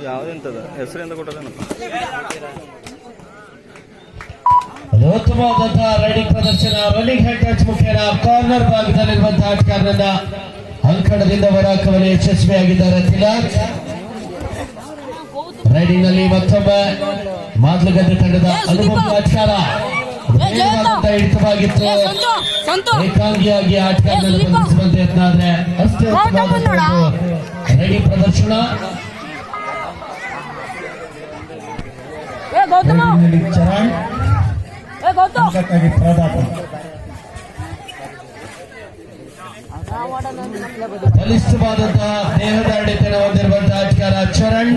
ಯಾವುದೆಂತದ ಹೆಸರಿಂದ ಕೊಟ್ಟದೇನಪ್ಪ. ಉತ್ತಮವಾದಂತಹ ರೈಡಿಂಗ್ ಪ್ರದರ್ಶನ. ರನ್ನಿಂಗ್ ಹೆಡ್ ಟಚ್ ಮುಖೇನ ಕಾರ್ನರ್ ಭಾಗದಲ್ಲಿರುವಂತಹ ಆಟಗಾರರನ್ನ ಅಂಕಣದಿಂದ ಹೊರಹಾಕುವಲ್ಲಿ ಯಶಸ್ವಿಯಾಗಿದ್ದಾರೆ ತಿಲಕ್. ರೈಡಿಂಗ್ ನಲ್ಲಿ ಮತ್ತೊಮ್ಮೆ ಮಾದ್ಲಗದ್ದೆ ತಂಡದ ಅನುಭವಿ ಆಟಗಾರ ಹಿಡಿತವಾಗಿತ್ತು. ಏಕಾಂಗಿಯಾಗಿ ಆಟಗಾರರನ್ನು ಬಂಧಿಸುವಂತೆ ಯತ್ನ ಆದ್ರೆ ಅಷ್ಟೇ ರೈಡಿಂಗ್ ಪ್ರದರ್ಶನ. ಚರಣ್ ಪ್ರದಾಪ ಬಲಿಷ್ಠವಾದಂತಹ ದೇಹದ ಅಡೆತನ ಹೊಂದಿರುವಂತಹ ಆಟಗಾರ ಚರಣ್.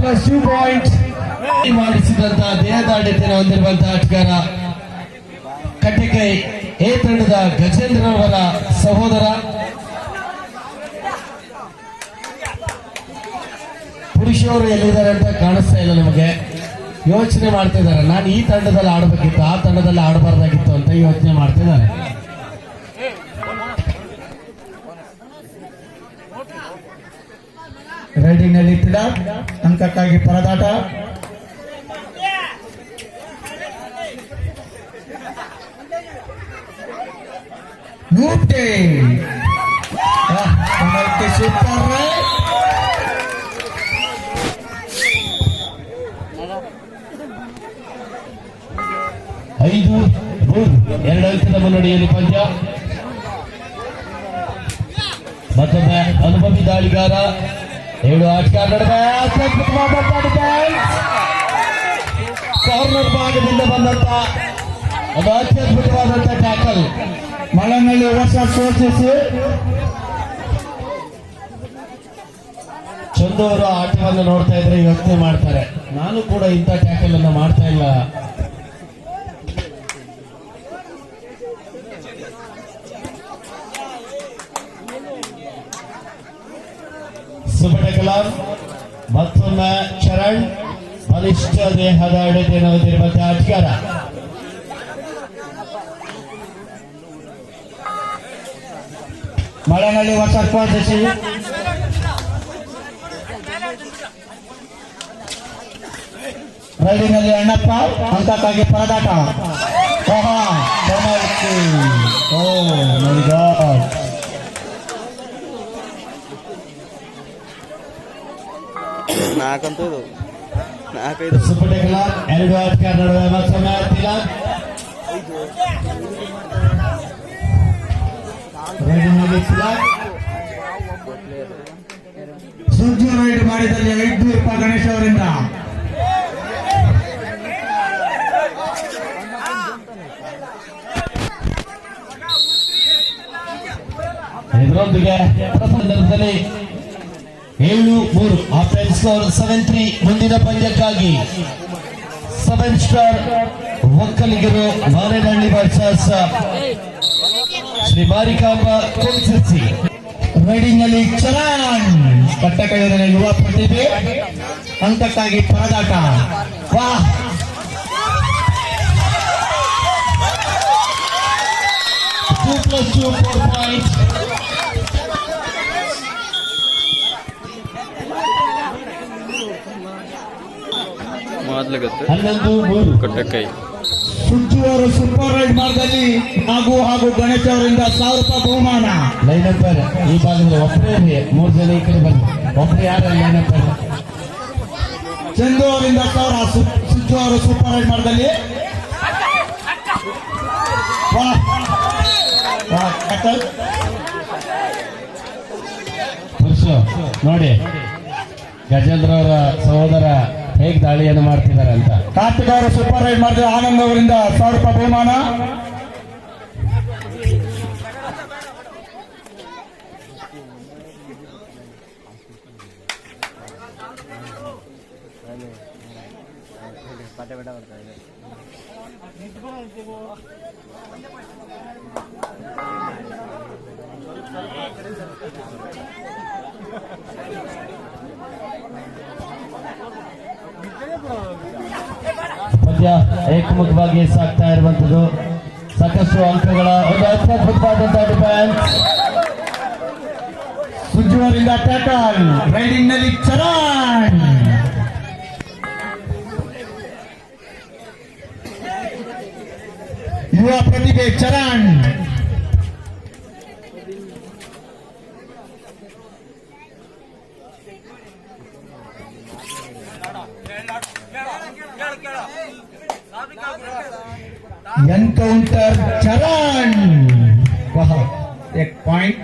+2 ಪಾಯಿಂಟ್ ಮಾಡಿಸಿದಂತಹ ದೇಹದ ಅಡೆತನ ಹೊಂದಿರುವಂತಹ ಆಟಗಾರ ಕಟ್ಟಿಕೈ ಎ ತಂಡದ ಗಜೇಂದ್ರ ಅವರ ಸಹೋದರ. ಪುರುಷವರು ಎಲ್ಲಿದ್ದಾರೆ ಅಂತ ಕಾಣಿಸ್ತಾ ಇಲ್ಲ ನಮಗೆ. ಯೋಚನೆ ಮಾಡ್ತಾ ಇದ್ದಾರೆ, ನಾನು ಈ ತಂಡದಲ್ಲಿ ಆಡಬೇಕಿತ್ತು, ಆ ತಂಡದಲ್ಲಿ ಆಡಬಾರ್ದಾಗಿತ್ತು ಅಂತ ಯೋಚನೆ ಮಾಡ್ತಿದ್ದಾರೆ. ರೈಡಿಂಗ್ ನಲ್ಲಿ ತಿಲಕ್ ಅಂಕಕ್ಕಾಗಿ ಪರದಾಟ. ಐದು 2 ಅಂಕದ ಮುನ್ನಡೆಯಲ್ಲಿ ಪಂದ್ಯ. ಮತ್ತೊಮ್ಮೆ ಅನುಭವಿ ದಾಳಿಗಾರ 7 ಆಟಗಾರ ನಡುವೆ ಕಾರ್ನರ್ ಭಾಗದಿಂದ ಬಂದಂತ ಒಂದು ಅತ್ಯದ್ಭುತವಾದಂತ ಟ್ಯಾಕಲ್. ಮಳೆನಲ್ಲಿ ಹೊಸ ಸೋಚಿಸಿ ಚಂದು ಅವರು ಆಟವನ್ನು ನೋಡ್ತಾ ಇದ್ರೆ ಯೋಚನೆ ಮಾಡ್ತಾರೆ, ನಾನು ಕೂಡ ಇಂಥ ಟ್ಯಾಕಲ್ ಅನ್ನು ಮಾಡ್ತಾ ಇಲ್ಲ. ಸುಬಟಕಲ ಮತ್ತೊಮ್ಮೆ ಚರಣ್ ಬಲಿಷ್ಠ ದೇಹದ ಅಡೆತನ ಹೊಂದಿರುವಂತಹ ಆಟಗಾರ. ಮಳೆನಲ್ಲಿ ಹೊಸ ಸ್ಪರ್ಧಿಸಿ ರೈಡಿಂಗ್ ನಲ್ಲಿ ಅಣ್ಣಪ್ಪ ಅಂಕಕ್ಕಾಗಿ ಪರದಾಟ. ನಾಲ್ಕಂತೂ ಇದು 4-5 ಸುಪಟಕಲ 2 ಆಟಗಾರ ನಡುವೆ ಮತ್ತೊಮ್ಮೆ ತಿಲಕ್. ಸುಜ್ಜು ರೈಡ್ ಮಾಡಿದಲ್ಲಿ 500 ರೂಪಾಯಿ ಗಣೇಶ್ ಅವರಿಂದ. ಇದರೊಂದಿಗೆ ಪ್ರಥಮದಲ್ಲಿ 7-3 ಆಫೆನ್ಸ್ ಸ್ಕೋರ್ 7-3. ಮುಂದಿನ ಪಂದ್ಯಕ್ಕಾಗಿ 7 ಸ್ಟಾರ್ ಒಕ್ಕಲಿಗರು ಮಾರೇನಹಳ್ಳಿ ವರ್ಸಸ್ ಶ್ರೀ ಮಾರಿಕಾಂಬ ಕೊಂಸರ್ಸಿ. ರೈಡಿಂಗ್ ನಲ್ಲಿ ಚರಣ್ ಕಟ್ಟಕೈನ ಯುವ ಪ್ರತಿಭೆ ಅಂಕಕ್ಕಾಗಿ ಪರದಾಟ. ವಾಹ್, +2 4 ಪಾಯಿಂಟ್. ಮೊದಲಗತ್ತೆ 11-3 ಕಟ್ಟಕೈ. ಸುಜ್ಜು ಅವರು ಸೂಪರ್ ರೈಡ್ ಮಾರ್ಗದಲ್ಲಿ ಹಾಗೂ ಗಣೇಶ್ ಅವರಿಂದ 1000 ರೂಪಾಯಿ ಬಹುಮಾನ. ಲೈನಪ್ಪರ್ ಈ ಭಾಗದಲ್ಲಿ ಒಬ್ಬರೇ 3 ಜನ ಈ ಕಡೆ ಬಂದು ಒಬ್ಬರು ಯಾರು ಲೈನಪ್ಪರ್. ಚಂದು ಅವರಿಂದ 1000. ಸುಜ್ಜು ಅವರು ಸೂಪರ್ ರೈಡ್ ಮಾರ್ಗದಲ್ಲಿ ನೋಡಿ ಗಜೇಂದ್ರ ಅವರ ಸಹೋದರ ಹೇಗೆ ದಾಳಿಯನ್ನು ಮಾಡ್ತಿದ್ದಾರೆ ಅಂತ. ಕಾರ್ತಿಕ್ ಅವರು ಸೂಪರ್ ರೈಡ್ ಮಾಡಿದ್ರೆ ಆನಂದ್ ಅವರಿಂದ 1000 ರೂಪಾಯಿ ಬಹುಮಾನ. ಪಂದ್ಯ ಏಕಮುಖವಾಗಿ ಸಾಗ್ತಾ ಇರುವಂತದ್ದು. ಸಾಕಷ್ಟು ಅಂಕಗಳ ಒಂದು ಅತ್ಯದ್ಭುತವಾದಂತಹ ಡಿಫೆನ್ಸ್. ಸುಜುವರಿಂದ ಟ್ಯಾಕಲ್, ರೈಡಿಂಗ್ ನಲ್ಲಿ ಚರಣ್. ಯುವ ಪ್ರತಿಭೆ ಚರಣ್. ಎನ್ಕೌಂಟರ್ ಚರಣ್. एक पॉइंट.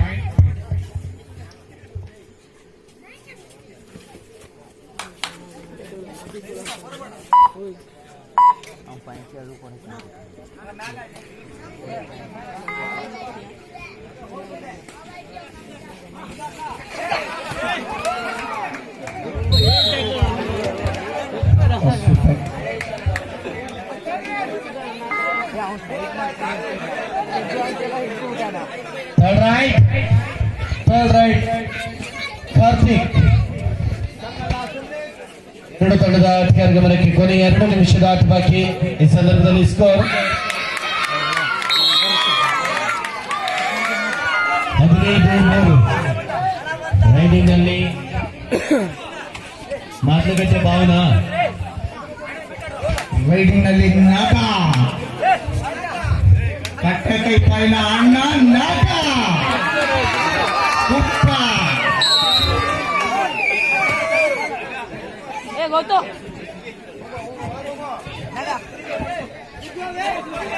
Third right, Karthik. ಎರಡು ತಂಡದ ಆಟಗಾರ ಗಮನಕ್ಕೆ ಕೊನೆಯ 2 ನಿಮಿಷದ ಆಟ ಬಾಕಿ. ಈ ಸಂದರ್ಭದಲ್ಲಿ ಸ್ಕೋರ್ 15-3. ರೈಡಿಂಗ್ ನಲ್ಲಿ ಮಾತುಕತೆ ಭಾವನಾ. ರೈಡಿಂಗ್ ನಲ್ಲಿ ನಾಗ ಕಟ್ಟಕೈ ಪಾಯಿನ ಅಣ್ಣ ನಾಗ ಕುಪ್ಪ.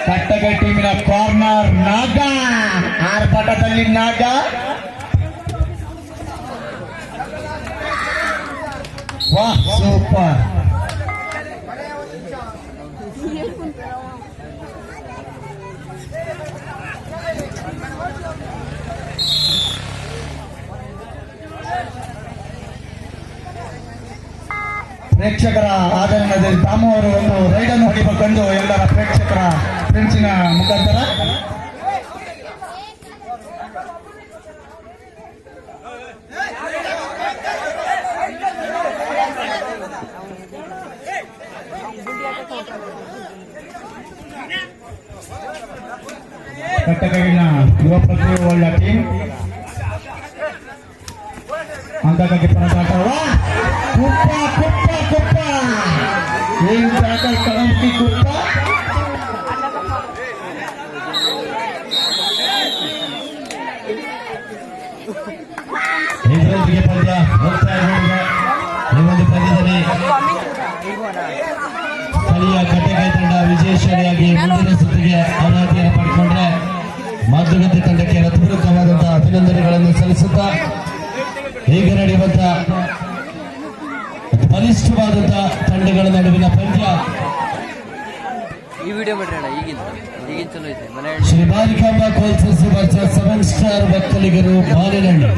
ಕಟ್ಟಕೈ ಟೀಮಿನ ಕಾರ್ನರ್ ನಾಗ. ಆರ್ಭಟದಲ್ಲಿ ನಾಗ. ವಾಹ್, ಸೂಪರ್. ಪ್ರೇಕ್ಷಕರ ಆದರಣದಲ್ಲಿ ದಾಮು ಅವರು ಒಂದು ರೈಡನ್ನು ಹೊಡಿಬೇಕೆಂದು ಎಲ್ಲರ ಪ್ರೇಕ್ಷಕರ ಫ್ರೆಂಡ್ಸಿನ ಮುಖಾಂತರ ಕಟ್ಟಕೈನ ಯುವ ಪ್ರತಿಭೆ ಒಳ್ಳ ಟೀಮ್ ಅಂಗಕ್ಕೆ ಪರದಾಟ. ಕುಪ್ಪ ಕುಪ್ಪ ಕುಪ್ಪ ಏನ್ ಟ್ಯಾಕಲ್ ಕಳಂಕಿ ಕುಪ್ಪ. ಇದರೊಂದಿಗೆ ಪಂದ್ಯ ಮುಕ್ತಾಯಗೊಂಡಿದೆ. ಈ ಒಂದು ಪಂದ್ಯದಲ್ಲಿ ಸ್ಥಳೀಯ ಕಟ್ಟೆಕಾಯಿ ತಂಡ ವಿಜಯಶಾಲಿಯಾಗಿ ಮುಂದಿನ ಸುತ್ತಿಗೆ ಅರ್ಹತೆಯನ್ನು ಪಡೆದುಕೊಂಡ್ರೆ ಮಧ್ಯಗತಿ ತಂಡಕ್ಕೆ ಹೃತ್ಪೂರ್ವಕವಾದಂತಹ ಅಭಿನಂದನೆಗಳನ್ನು ಸಲ್ಲಿಸುತ್ತಾ ಈಗ ನಡೆಯುವಂತಹ ಬಲಿಷ್ಠವಾದಂತಹ ತಂಡಗಳ ನಡುವಿನ ಪಂದ್ಯ ಈ ವಿಡಿಯೋ ಮಾಡ್ರಣ ಈಗಿನ ಚಲೋ ಐತೆ. ಶ್ರೀ ಬಾಲಿಕಾಂಬಾ ಕೋಲ್ಸಸ್ ವರ್ಸಸ್ 7 ಸ್ಟಾರ್ ಒಕ್ಕಲಿಗರು ಮಾಲಿನಹಳ್ಳಿ.